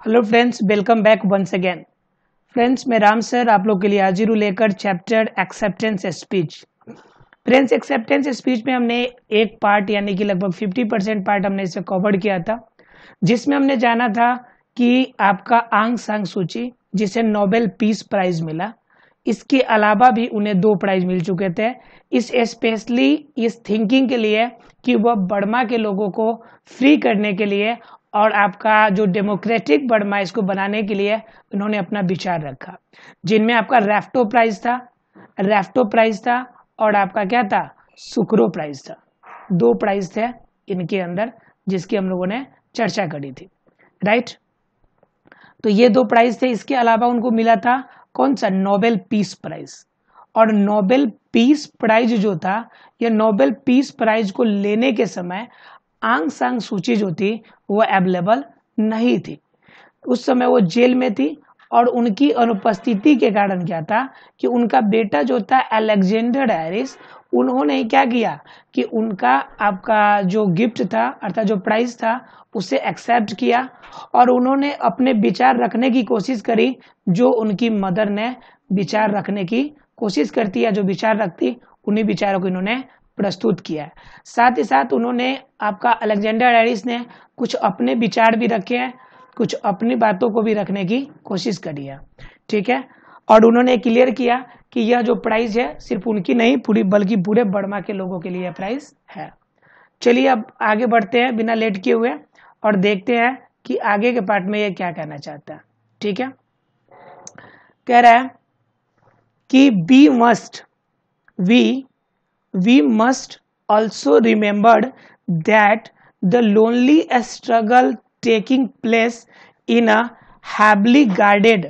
Hello friends, welcome back once again. Friends, मैं Ram sir आप लोग के लिए हाजिर हूँ लेकर chapter acceptance speech. Friends, acceptance speech में हमने एक पार्ट यानी कि लगभग 50% पार्ट हमने इसे कवर किया था, जिसमें हमने जाना था कि आपका आंग सांग सूची जिसे नोबेल पीस प्राइज मिला, इसके अलावा भी उन्हें 2 प्राइज मिल चुके थे। इस स्पेशली इस थिंकिंग के लिए कि वह बर्मा के लोगों को फ्री करने के लिए और आपका जो डेमोक्रेटिक बर्मा इसको बनाने के लिए उन्होंने अपना विचार रखा, जिनमें आपका रेफ्टो प्राइज था और आपका क्या था, सुक्रो प्राइज था। 2 प्राइज थे इनके अंदर जिसकी हम लोगों ने चर्चा करी थी, राइट। तो ये 2 प्राइज थे। इसके अलावा उनको मिला था कौन सा, नोबेल पीस प्राइज। और नोबेल पीस प्राइज जो था, यह नोबेल पीस प्राइज को लेने के समय आंग सांग सूची जो थी वो अवेलेबल नहीं थी। उस समय वो जेल में थी और उनकी अनुपस्थिति के कारण क्या था कि उनका बेटा जो था अलेक्जेंडर हैरिस, उन्होंने क्या किया कि उनका आपका जो गिफ्ट था अर्थात जो प्राइज था उसे एक्सेप्ट किया और उन्होंने अपने विचार रखने की कोशिश करी जो उनकी मदर ने विचार रखने की कोशिश करती है, जो विचार रखती उन्हीं विचारों को इन्होंने प्रस्तुत किया है। साथ ही साथ उन्होंने आपका अलेक्जेंडर हैरिस ने कुछ अपने विचार भी रखे हैं, कुछ अपनी बातों को भी रखने की कोशिश करी है, ठीक है। और उन्होंने क्लियर किया कि यह जो प्राइज है सिर्फ उनकी नहीं पूरी बल्कि पूरे बर्मा के लोगों के लिए प्राइज है। चलिए अब आगे बढ़ते हैं बिना लेट किए हुए और देखते हैं कि आगे के पार्ट में यह क्या कहना चाहता है, ठीक है। कह रहा है कि we must also remember that the lonely struggle taking place in a heavily guarded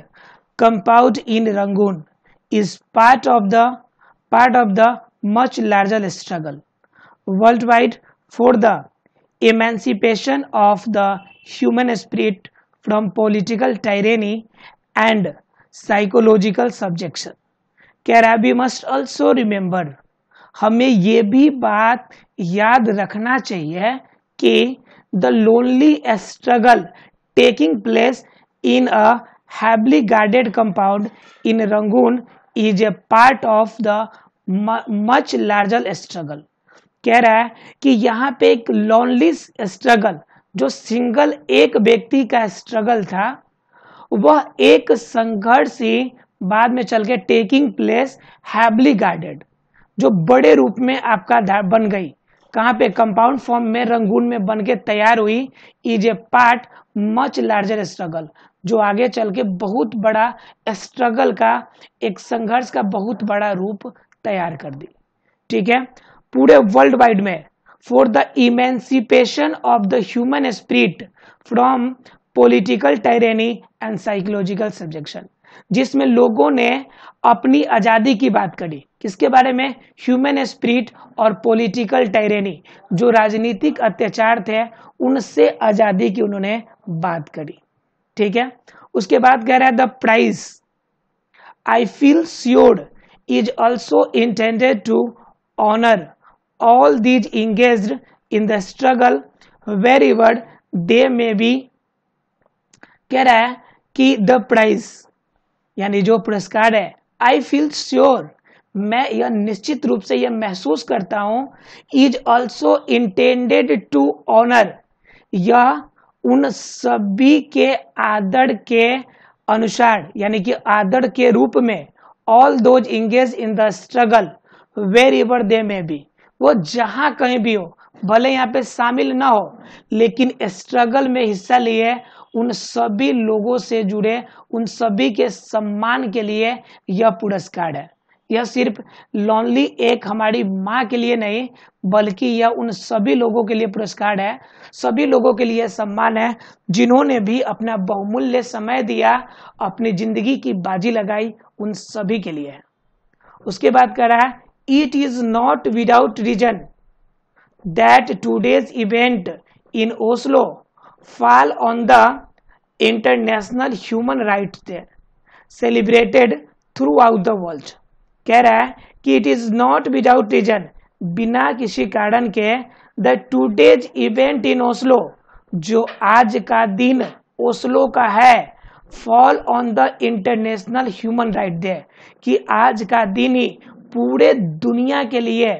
compound in Rangoon is part of the much larger struggle worldwide for the emancipation of the human spirit from political tyranny and psychological subjection. कह रहा है we must also remember, हमें ये भी बात याद रखना चाहिए कि the lonely struggle taking place in a heavily guarded compound in Rangoon is a part of the much larger struggle. कह रहा है कि यहाँ पे एक लोनली स्ट्रगल, जो सिंगल एक व्यक्ति का स्ट्रगल था, वह एक संघर्ष ही बाद में चल के टेकिंग प्लेस हैवली गार्डेड, जो बड़े रूप में आपका बन गई, कहाँ पे, कंपाउंड फॉर्म में रंगून में बन के तैयार हुई, is a part much larger struggle, जो आगे चल के बहुत बड़ा स्ट्रगल का, एक संघर्ष का बहुत बड़ा रूप तैयार कर दी, ठीक है, पूरे वर्ल्ड वाइड में। For the emancipation of the human spirit from political टायरेनी and psychological subjection, जिसमें लोगों ने अपनी आजादी की बात करी, किसके बारे में, ह्यूमन स्पिरिट और पॉलिटिकल टायरेनी, जो राजनीतिक अत्याचार थे उनसे आजादी की उन्होंने बात करी, ठीक है। उसके बाद कह रहा है the prize I feel sure is also intended to honour all these engaged in the struggle wherever they may be. कह रहा है कि द प्राइज यानी जो पुरस्कार है, आई फील श्योर, मैं यह निश्चित रूप से यह महसूस करता हूं, is also intended to honour, यह उन सभी के आदर के अनुसार यानी कि आदर के रूप में, all those engage in the struggle wherever they may be, वो जहां कहीं भी हो, भले यहाँ पे शामिल ना हो लेकिन स्ट्रगल में हिस्सा लिए उन सभी लोगों से जुड़े, उन सभी के सम्मान के लिए यह पुरस्कार है। यह सिर्फ लॉनली एक हमारी माँ के लिए नहीं बल्कि यह उन सभी लोगों के लिए पुरस्कार है, सभी लोगों के लिए सम्मान है जिन्होंने भी अपना बहुमूल्य समय दिया, अपनी जिंदगी की बाजी लगाई, उन सभी के लिए है। उसके बाद कह रहा है it is not without reason that today's event in Oslo fall on the international human rights day celebrated throughout the world। कह रहा है कि it is not without reason, बिना किसी कारण के, the today's event in Oslo, जो आज का दिन ओस्लो का है fall on the international human right day, कि आज का दिन ही पूरे दुनिया के लिए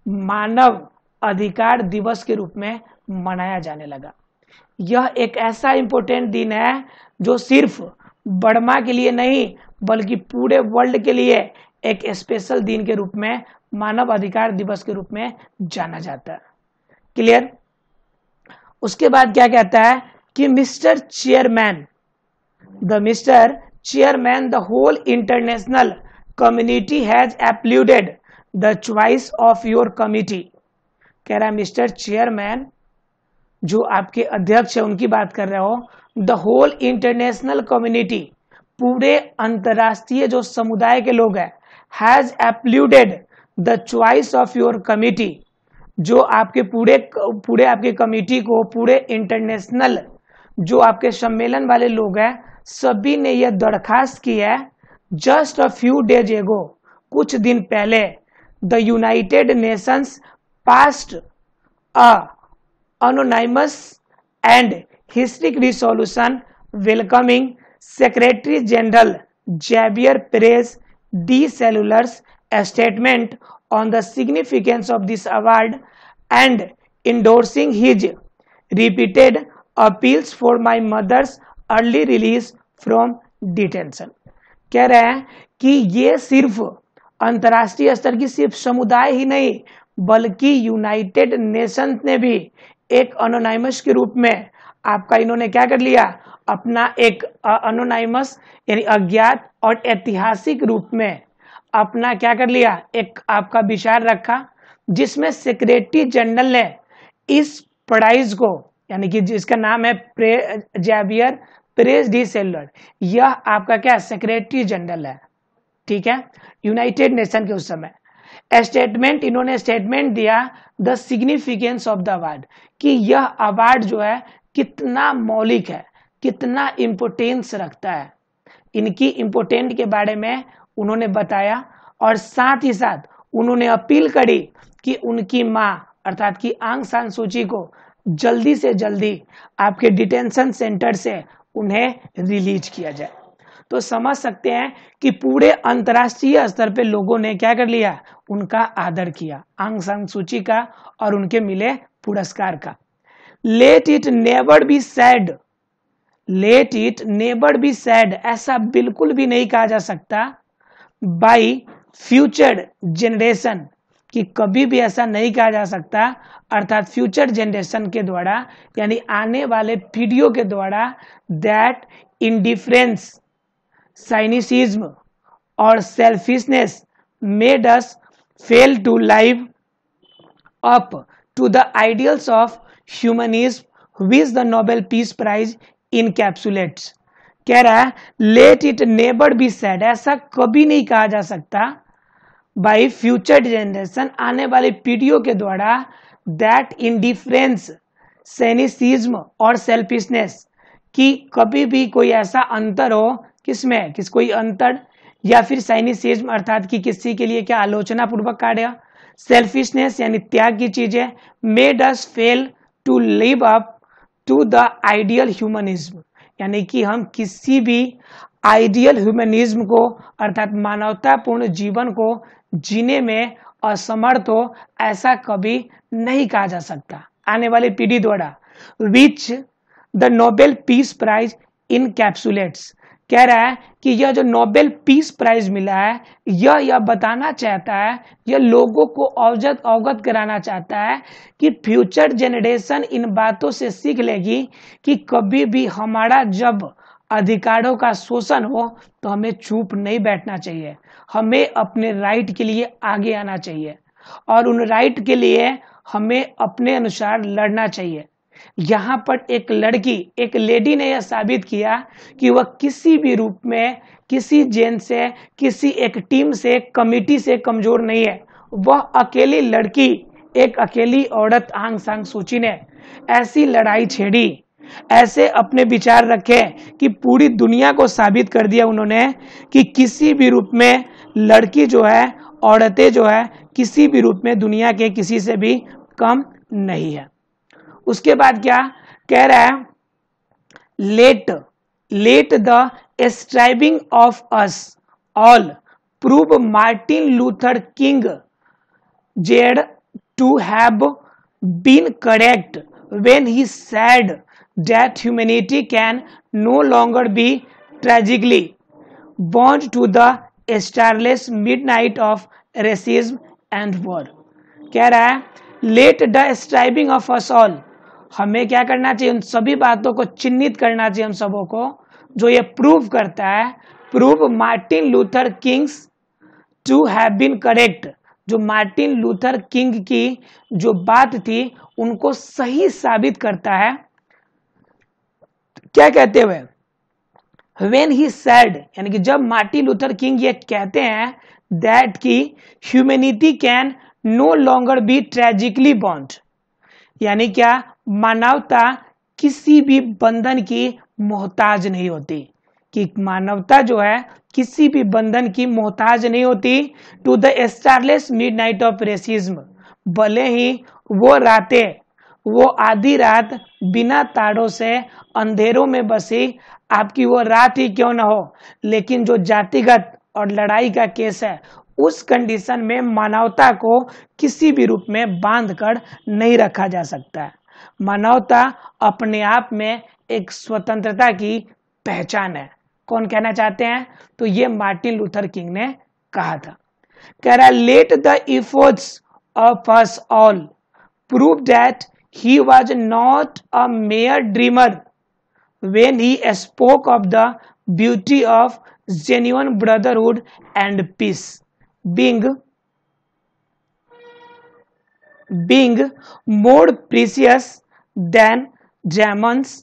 मानव अधिकार दिवस के रूप में मनाया जाने लगा। यह एक ऐसा इंपॉर्टेंट दिन है जो सिर्फ बर्मा के लिए नहीं बल्कि पूरे वर्ल्ड के लिए एक स्पेशल दिन के रूप में, मानव अधिकार दिवस के रूप में जाना जाता है। क्लियर? उसके बाद क्या कहता है कि mister chairman, the whole international community has applauded the choice of your committee. कह रहा है मिस्टर चेयरमैन, जो आपके अध्यक्ष है उनकी बात कर रहे हो, द होल इंटरनेशनल कम्युनिटी, पूरे अंतरराष्ट्रीय जो समुदाय के लोग हैं, has applauded the choice of your committee, जो आपके पूरे आपके कमिटी को, पूरे इंटरनेशनल जो आपके सम्मेलन वाले लोग हैं, सभी ने यह दरखास्त की है जस्ट अ फ्यू डेज एगो, कुछ दिन पहले, the United Nations passed a anonymous and historic resolution welcoming Secretary General Javier Perez de Cellular's statement on the significance of this award and endorsing his repeated appeals for my mother's early release from detention। कह रहे हैं कि ये सिर्फ अंतर्राष्ट्रीय स्तर की सिर्फ समुदाय ही नहीं बल्कि यूनाइटेड नेशंस ने भी एक अनोनाइमस के रूप में आपका इन्होंने क्या कर लिया, अपना एक अनोनाइमस यानी अज्ञात और ऐतिहासिक रूप में अपना क्या कर लिया, एक आपका विचार रखा, जिसमें सेक्रेटरी जनरल ने इस प्राइज को, यानी कि जिसका नाम है जावियर पेरेज डी सेलुलर, यह आपका क्या सेक्रेटरी जनरल है, ठीक है, यूनाइटेड नेशन के उस समय इन्होंने स्टेटमेंट दिया the significance of the award, कि यह अवार्ड जो है कितना मौलिक है, कितना इम्पोर्टेंस रखता है, इनकी इम्पोर्टेंट के बारे में उन्होंने बताया और साथ ही साथ उन्होंने अपील करी कि उनकी मां अर्थात कि आंग सान सूची को जल्दी से जल्दी आपके डिटेंशन सेंटर से उन्हें रिलीज किया जाए। तो समझ सकते हैं कि पूरे अंतर्राष्ट्रीय स्तर पे लोगों ने क्या कर लिया, उनका आदर किया, आंग सान सूची का और उनके मिले पुरस्कार का। Late it never be sad, late it never be sad, ऐसा बिल्कुल भी नहीं कहा जा सकता बाई फ्यूचर जनरेशन, कि कभी भी ऐसा नहीं कहा जा सकता अर्थात फ्यूचर जनरेशन के द्वारा यानी आने वाले पीढ़ियों के द्वारा, दैट इंडिफरेंस, साइनिसिज्म और selfishness made us fail to live up to the ideals of humanism which the Nobel peace prize encapsulates. कह रहा है let it never be said, ऐसा कभी नहीं कहा जा सकता बाई फ्यूचर जनरेशन, आने वाली पीढ़ियों के द्वारा, दैट इंडिफरेंस, साइनिसिज्म और सेल्फिशनेस, कि कभी भी कोई ऐसा अंतर हो, किसमें, कोई अंतर, या फिर साइनिसिज्म अर्थात कि किसी के लिए क्या आलोचना पूर्वक कार्य, सेल्फिशनेस यानी त्याग की चीजें, made us fail to live up to the ideal humanism, यानी कि हम किसी भी आइडियल ह्यूमनिज्म को अर्थात मानवतापूर्ण जीवन को जीने में असमर्थ हो, ऐसा कभी नहीं कहा जा सकता आने वाली पीढ़ी द्वारा, which the Nobel peace prize encapsulates. कह रहा है कि यह जो नोबेल पीस प्राइज मिला है, यह बताना चाहता है, यह लोगों को अवगत कराना चाहता है कि फ्यूचर जनरेशन इन बातों से सीख लेगी कि कभी भी हमारा जब अधिकारों का शोषण हो तो हमें चुप नहीं बैठना चाहिए, हमें अपने राइट के लिए आगे आना चाहिए और उन राइट के लिए हमें अपने अनुसार लड़ना चाहिए। यहाँ पर एक लड़की, एक लेडी ने यह साबित किया कि वह किसी भी रूप में, किसी जेन से, किसी एक टीम से, कमिटी से कमजोर नहीं है। वह अकेली लड़की, एक अकेली औरत आंग सान सूची ने ऐसी लड़ाई छेड़ी, ऐसे अपने विचार रखे कि पूरी दुनिया को साबित कर दिया उन्होंने कि किसी भी रूप में लड़की जो है, औरतें जो है, किसी भी रूप में दुनिया के किसी से भी कम नहीं है। उसके बाद क्या कह रहा है, let the striving of us all prove Martin Luther King Jr. to have been correct when he said that humanity can no longer be tragically bound to the starless midnight of racism and war. कह रहा है let the striving of us all, हमें क्या करना चाहिए, उन सभी बातों को चिन्हित करना चाहिए हम सबों को जो ये प्रूव करता है, prove Martin Luther Kings to have been correct, जो मार्टिन लूथर किंग की जो बात थी उनको सही साबित करता है। क्या कहते हुए, when he said, यानी कि जब मार्टिन लूथर किंग ये कहते हैं that कि humanity can no longer be tragically bound, यानी क्या, मानवता किसी भी बंधन की मोहताज नहीं होती, कि मानवता जो है किसी भी बंधन की मोहताज नहीं होती to the starless midnight of racism, भले ही वो रातें, वो आधी रात बिना तारों से अंधेरों में बसी आपकी वो रात ही क्यों ना हो, लेकिन जो जातिगत और लड़ाई का केस है उस कंडीशन में मानवता को किसी भी रूप में बांध कर नहीं रखा जा सकता है। मानवता अपने आप में एक स्वतंत्रता की पहचान है। कौन कहना चाहते हैं, तो ये मार्टिन लूथर किंग ने कहा था। कह रहा let the efforts of us all prove that he was not a mayor dreamer when he spoke of the beauty of genuine brotherhood and peace being more precious than diamonds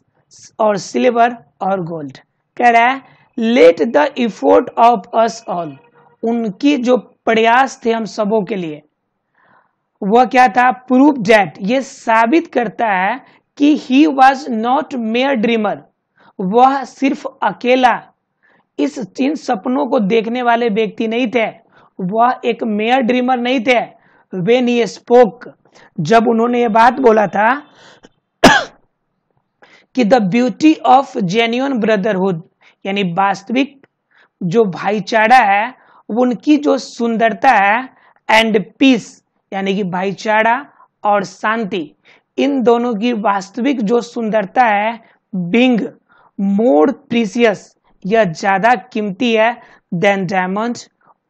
or silver or gold। कह रहा है let the effort of us all, उनकी जो प्रयास थे हम सबों के लिए, वह क्या था, प्रूव दैट, ये साबित करता है कि he was not mayor dreamer, वह सिर्फ अकेला इन सपनों को देखने वाले व्यक्ति नहीं थे, वह एक मेयर ड्रीमर नहीं थे। व्हेन ही स्पोक, जब उन्होंने ये बात बोला था कि the beauty of genuine brotherhood, यानी वास्तविक जो भाईचारा है उनकी जो सुंदरता है, एंड पीस, यानी कि भाईचारा और शांति, इन दोनों की वास्तविक जो सुंदरता है, बिंग मोर प्रीसियस, यह ज्यादा कीमती है, देन डायमंड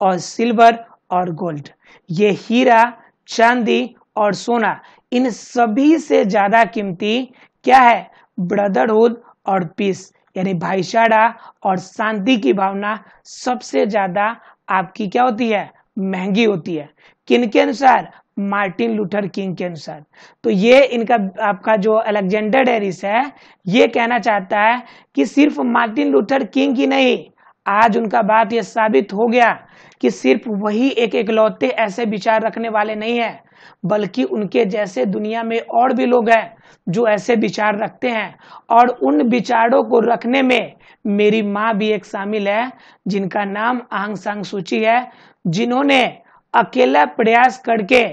और सिल्वर और गोल्ड, ये हीरा चांदी और सोना, इन सभी से ज्यादा कीमती क्या है, ब्रदरहुड और पीस, यानी भाईचारा और शांति की भावना सबसे ज्यादा आपकी क्या होती है, महंगी होती है। किनके अनुसार, मार्टिन लूथर किंग के अनुसार। तो ये इनका आपका जो अलेक्जेंडर डेरिस है ये कहना चाहता है कि सिर्फ मार्टिन लूथर किंग ही नहीं, आज उनका बात ये साबित हो गया कि सिर्फ वही एक इकलौते ऐसे विचार रखने वाले नहीं है, बल्कि उनके जैसे दुनिया में और भी लोग हैं जो ऐसे विचार रखते हैं, और उन विचारों को रखने में मेरी माँ भी एक शामिल है जिनका नाम आंग सान सूची है, जिन्होंने अकेला प्रयास करके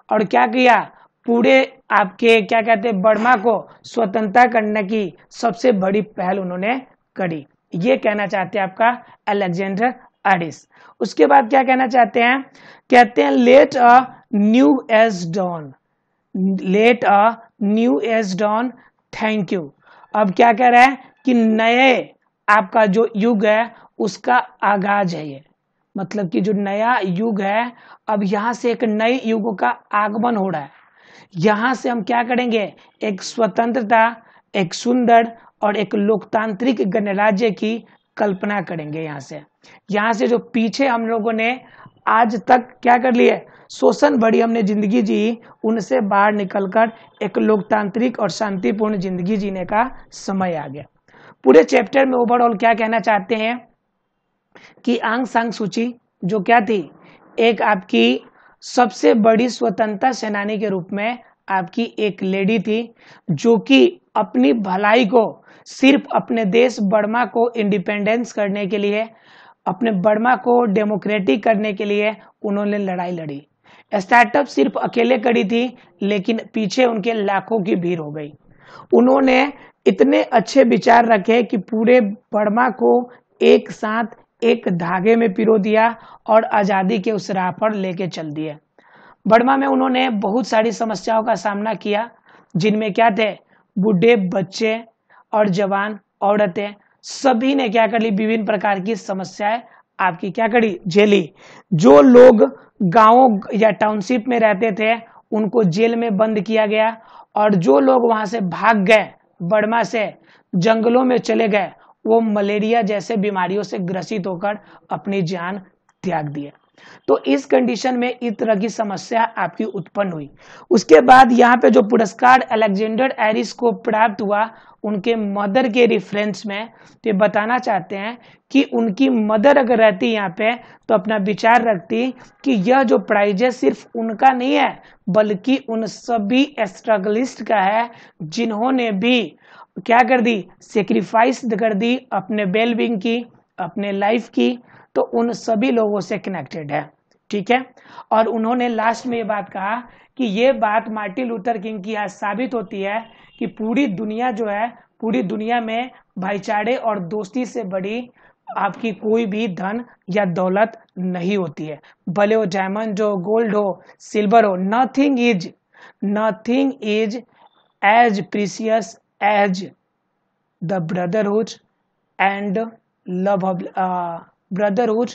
और क्या किया, पूरे आपके क्या कहते हैं बर्मा को स्वतंत्रता करने की सबसे बड़ी पहल उन्होंने करी। ये कहना चाहते हैं आपका अलेक्जेंडर एडिस। उसके बाद क्या कहना चाहते हैं, कहते हैं let a new age dawn, let a new age dawn, thank you. अब क्या कह रहा है कि नए आपका जो युग है उसका आगाज है, ये मतलब कि जो नया युग है, अब यहाँ से एक नए युग का आगमन हो रहा है। यहाँ से हम क्या करेंगे, एक स्वतंत्रता, एक सुंदर और एक लोकतांत्रिक गणराज्य की कल्पना करेंगे। यहाँ से जो पीछे हम लोगों ने आज तक क्या कर लिए, शोषण भरी हमने जिंदगी जी, उनसे बाहर निकलकर एक लोकतांत्रिक और शांतिपूर्ण जिंदगी जीने का समय आ गया। पूरे चैप्टर में ओवरऑल क्या कहना चाहते हैं कि आंग सान सूची जो क्या थी, एक आपकी सबसे बड़ी स्वतंत्रता सेनानी के रूप में आपकी एक लेडी थी, जो कि अपनी भलाई को सिर्फ अपने देश बर्मा को इंडिपेंडेंस करने के लिए, अपने बर्मा को डेमोक्रेटिक करने के लिए उन्होंने लड़ाई लड़ी। स्टार्टअप सिर्फ अकेले करी थी, लेकिन पीछे उनके लाखों की भीड़ हो गई। उन्होंने इतने अच्छे विचार रखे कि पूरे बर्मा को एक साथ एक धागे में पिरो दिया और आज़ादी के उस राह पर लेके चल दिए। बर्मा में उन्होंने बहुत सारी समस्याओं का सामना किया, जिनमें क्या थे, बूढ़े, बच्चे और जवान, औरतें, सभी ने क्या कर ली, विभिन्न प्रकार की समस्याएं आपकी क्या करी, झेली। जो लोग गांवों या टाउनशिप में रहते थे उनको जेल में बंद किया गया, और जो लोग वहां से भाग गए, बर्मा से जंगलों में चले गए, वो मलेरिया जैसे बीमारियों से ग्रसित होकर अपनी जान त्याग दिए। तो इस कंडीशन में इस तरह की समस्या आपकी उत्पन्न हुई। उसके बाद यहाँ पे जो पुरस्कार अलेक्जेंडर एरिस को प्राप्त हुआ, उनके मदर के रेफरेंस में, तो ये बताना चाहते हैं कि उनकी मदर अगर रहती यहाँ पे तो अपना विचार रखती कि यह जो प्राइज है सिर्फ उनका नहीं है, बल्कि उन सभी स्ट्रगलिस्ट का है जिन्होंने भी क्या कर दी, सेक्रीफाइस कर दी अपने वेलबींग की, अपने लाइफ की। तो उन सभी लोगों से कनेक्टेड है, ठीक है। और उन्होंने लास्ट में ये बात कहा कि ये बात मार्टिन लूथर किंग की आज साबित होती है कि पूरी दुनिया जो है, पूरी दुनिया में भाईचारे और दोस्ती से बड़ी आपकी कोई भी धन या दौलत नहीं होती है, भले वो डायमंड हो, गोल्ड हो, सिल्वर हो। Nothing is as precious as the brotherhood and love of brotherhood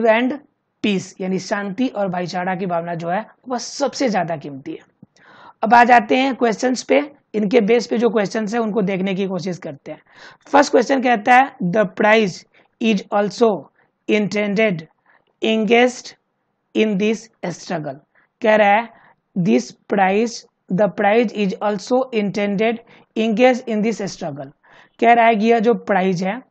and peace, यानी शांति और भाईचारा की भावना जो है वह सबसे ज्यादा कीमती है। अब आ जाते हैं क्वेश्चंस पे, इनके बेस पे जो क्वेश्चंस है उनको देखने की कोशिश करते हैं। फर्स्ट क्वेश्चन कहता है the prize is also intended engaged in this struggle. कह रहा है the prize is also intended engage in this struggle. कह रहा है कि यह जो प्राइज है,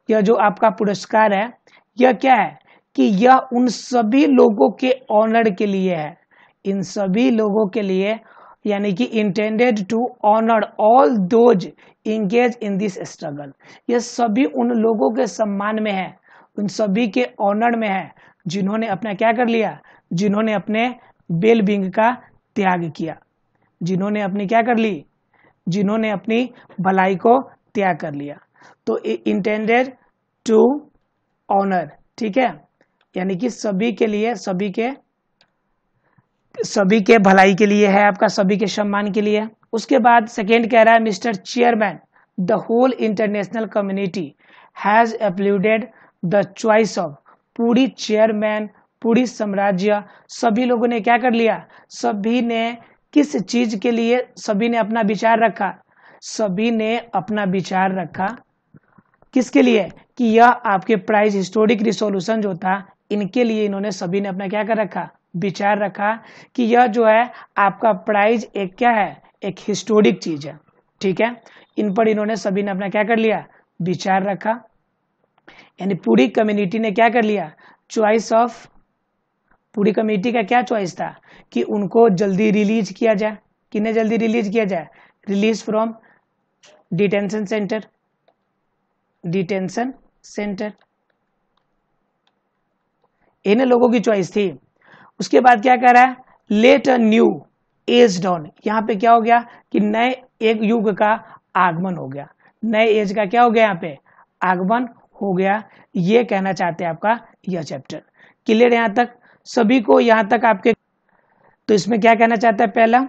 यह जो आपका पुरस्कार है, यह क्या है कि यह उन सभी लोगों के ऑनर के लिए है, इन सभी लोगों के लिए, यानी कि intended to honour all those engage in this struggle. यह सभी उन लोगों के सम्मान में है, उन सभी के ऑनर में है जिन्होंने अपना क्या कर लिया, जिन्होंने अपने वेलबींग का त्याग किया, जिन्होंने अपनी क्या कर ली, जिन्होंने अपनी भलाई को त्याग कर लिया। तो इंटेंडेड टू ऑनर, ठीक है, यानी कि सभी के लिए, सभी के भलाई के लिए है, आपका सभी के सम्मान के लिए। उसके बाद सेकेंड कह रहा है mister chairman the whole international community has applauded the choice of. पूरी चेयरमैन, पूरी साम्राज्य, सभी लोगों ने क्या कर लिया, सभी ने किस चीज के लिए सभी ने अपना विचार रखा, सभी ने अपना विचार रखा किसके लिए, कि यह आपके प्राइज हिस्टोरिक रिसोल्यूशन जो था, इनके लिए इन्होंने सभी ने अपना क्या कर रखा, विचार रखा कि यह जो है आपका प्राइज एक क्या है, एक हिस्टोरिक चीज है, ठीक है। इन पर इन्होंने सभी ने अपना क्या कर लिया, विचार रखा, यानी पूरी कम्युनिटी ने क्या कर लिया, चॉइस ऑफ। पूरी कम्युनिटी का क्या चॉइस था कि उनको जल्दी रिलीज किया जाए। किन्हें जल्दी रिलीज किया जाए, release from detention centre, detention centre, इन लोगों की चॉइस थी। उसके बाद क्या कह रहा है, let a new age dawn. यहाँ पे क्या हो गया कि नए एक युग का आगमन हो गया, नए एज का क्या हो गया, यहाँ पे आगमन हो गया। ये कहना चाहते हैं आपका यह चैप्टर। क्लियर यहाँ तक सभी को, यहाँ तक आपके। तो इसमें क्या कहना चाहता है पहला,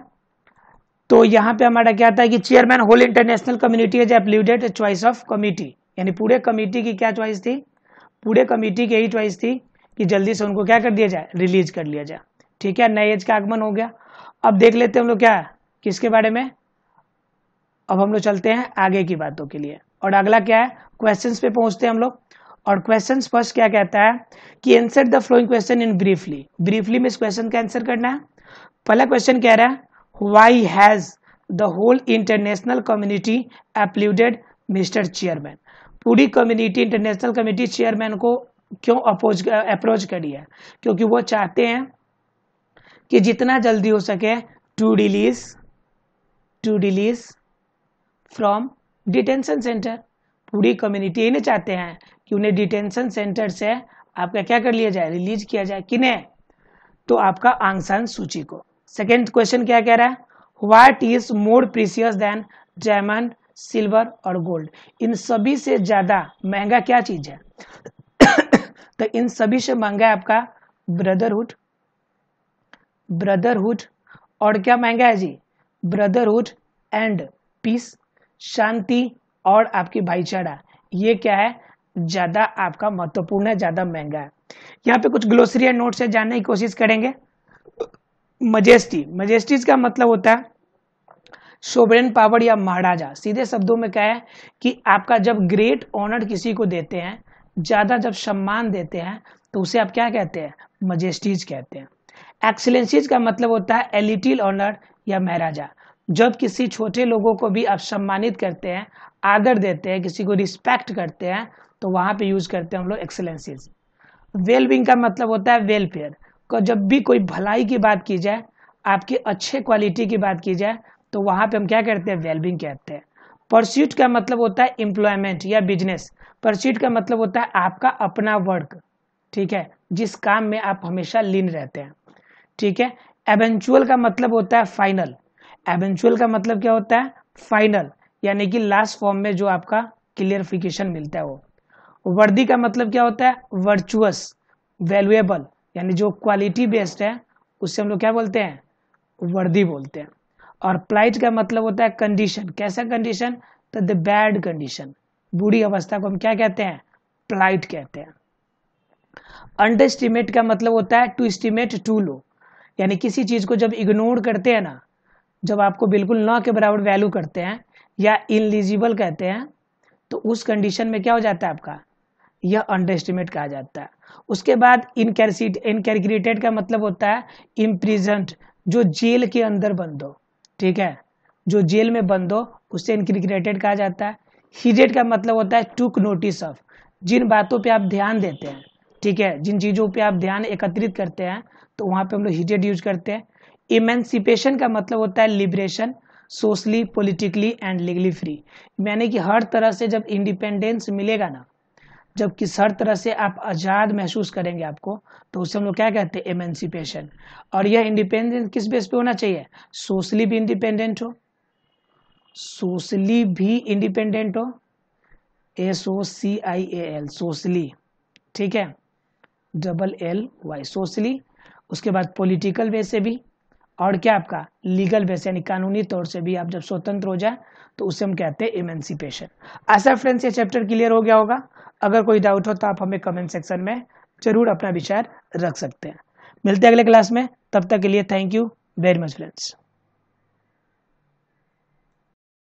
तो यहाँ पे हमारा क्या था कि chairman whole international community has applauded choice of committee, यानी पूरे कमिटी की क्या चॉइस थी, पूरे कमिटी की यही चॉइस थी कि जल्दी से उनको क्या कर दिया जाए, रिलीज कर लिया जाए, ठीक है। नए एज का आगमन हो गया। अब देख लेते हैं हम लोग क्या, किसके बारे में। अब हम लोग चलते हैं आगे की बातों के लिए, और अगला क्या है, क्वेश्चंस पे पहुंचते हैं हम लोग। और क्वेश्चंस फर्स्ट क्या कहता है कि answer the flowing question in briefly. Briefly में इस क्वेश्चन का आंसर करना है। पहला क्वेश्चन कह रहा है why has the whole international community applauded mister chairman. पूरी कम्युनिटी, इंटरनेशनल कम्युनिटी चेयरमैन को क्यों अप्रोच करी है, क्योंकि वो चाहते हैं कि जितना जल्दी हो सके to release from detention centre. पूरी कम्युनिटी इन्हें चाहते हैं कि उन्हें डिटेंशन सेंटर से आपका क्या कर लिया जाए, रिलीज किया जाए। किन्हें, तो आपका आंग सान सूची को। सेकेंड क्वेश्चन क्या कह रहा है, what is more precious then diamond, silver और गोल्ड? इन सभी से ज्यादा महंगा क्या चीज है? तो इन सभी से महंगा है आपका ब्रदरहुड। ब्रदरहुड और क्या महंगा है जी? ब्रदरहुड एंड पीस, शांति और आपकी भाईचारा। ये क्या है? ज्यादा आपका महत्वपूर्ण है, ज्यादा महंगा है। यहाँ पे कुछ ग्लोसरी एंड नोट्स है, जानने की कोशिश करेंगे। मजेस्टी, मजेस्टीज का मतलब होता है सोवरेन पावर या महाराजा। सीधे शब्दों में क्या है कि आपका जब ग्रेट ऑनर किसी को देते हैं, ज्यादा जब सम्मान देते हैं, तो उसे आप क्या कहते हैं? मजेस्टीज कहते हैं। एक्सीलेंसीज का मतलब होता है एलिटिल ऑनर या महाराजा। जब किसी छोटे लोगों को भी आप सम्मानित करते हैं, आदर देते हैं, किसी को रिस्पेक्ट करते हैं, तो वहां पे यूज करते हैं हम लोग एक्सीलेंसीज। वेलबींग का मतलब होता है वेलफेयर को। जब भी कोई भलाई की बात की जाए, आपके अच्छे क्वालिटी की बात की जाए, तो वहां पे हम क्या करते हैं? वेलबींग कहते हैं। परस्यूट का मतलब होता है एम्प्लॉयमेंट या बिजनेस। परस्यूट का मतलब होता है आपका अपना वर्क, ठीक है, जिस काम में आप हमेशा लीन रहते हैं, ठीक है। एवेंचुअल का मतलब होता है फाइनल। एवेंचुअल का मतलब क्या होता है? फाइनल, यानी कि लास्ट फॉर्म में जो आपका क्लियरिफिकेशन मिलता है वो। वर्दी का मतलब क्या होता है? वर्चुअस, वैल्यूएबल, यानी जो क्वालिटी बेस्ड है उससे हम लोग क्या बोलते हैं? वर्दी बोलते हैं। और प्लाइट का मतलब होता है कंडीशन। कैसा कंडीशन? तो द बैड कंडीशन, बुरी अवस्था को हम क्या कहते हैं? प्लाइट कहते हैं। अंडर एस्टिमेट का मतलब होता है टू एस्टिमेट टू लो, यानी किसी चीज को जब इग्नोर करते हैं ना, जब आपको बिल्कुल न के बराबर वैल्यू करते हैं या इनलिजिबल कहते हैं, तो उस कंडीशन में क्या हो जाता है आपका? यह अंडर एस्टिमेट कहा जाता है। उसके बाद इनकैलकुलेटेड का मतलब होता है इम्प्रिजेंट, जो जेल के अंदर बंद हो, ठीक है, जो जेल में बंद हो उससे इनकैलकुलेटेड कहा जाता है। हीडेड का मतलब होता है टुक नोटिस ऑफ, जिन बातों पे आप ध्यान देते हैं, ठीक है, जिन चीजों पे आप ध्यान एकत्रित करते हैं, तो वहां पे हम लोग हीडेड यूज करते हैं। इमेंसिपेशन का मतलब होता है liberation, socially, politically and legally free, यानी कि हर तरह से जब इंडिपेंडेंस मिलेगा ना, जब किस हर तरह से आप आज़ाद महसूस करेंगे आपको, तो उसे हम लोग क्या कहते हैं? एमेंसिपेशन। और यह इंडिपेंडेंस किस बेस पे होना चाहिए? सोशली भी इंडिपेंडेंट हो, सोशली भी इंडिपेंडेंट हो, SOCIAL, सोशली, ठीक है, LLY, सोशली। उसके बाद पॉलिटिकल वे से भी, और क्या आपका लीगल वे से, यानी कानूनी तौर से भी आप जब स्वतंत्र हो जाए, तो उसे हम कहते हैं इमेंसिपेशन। आशा फ्रेंड्स ये चैप्टर क्लियर हो गया होगा। अगर कोई डाउट हो तो आप हमें कमेंट सेक्शन में जरूर अपना विचार रख सकते हैं। मिलते हैं अगले क्लास में, तब तक के लिए thank you very much friends.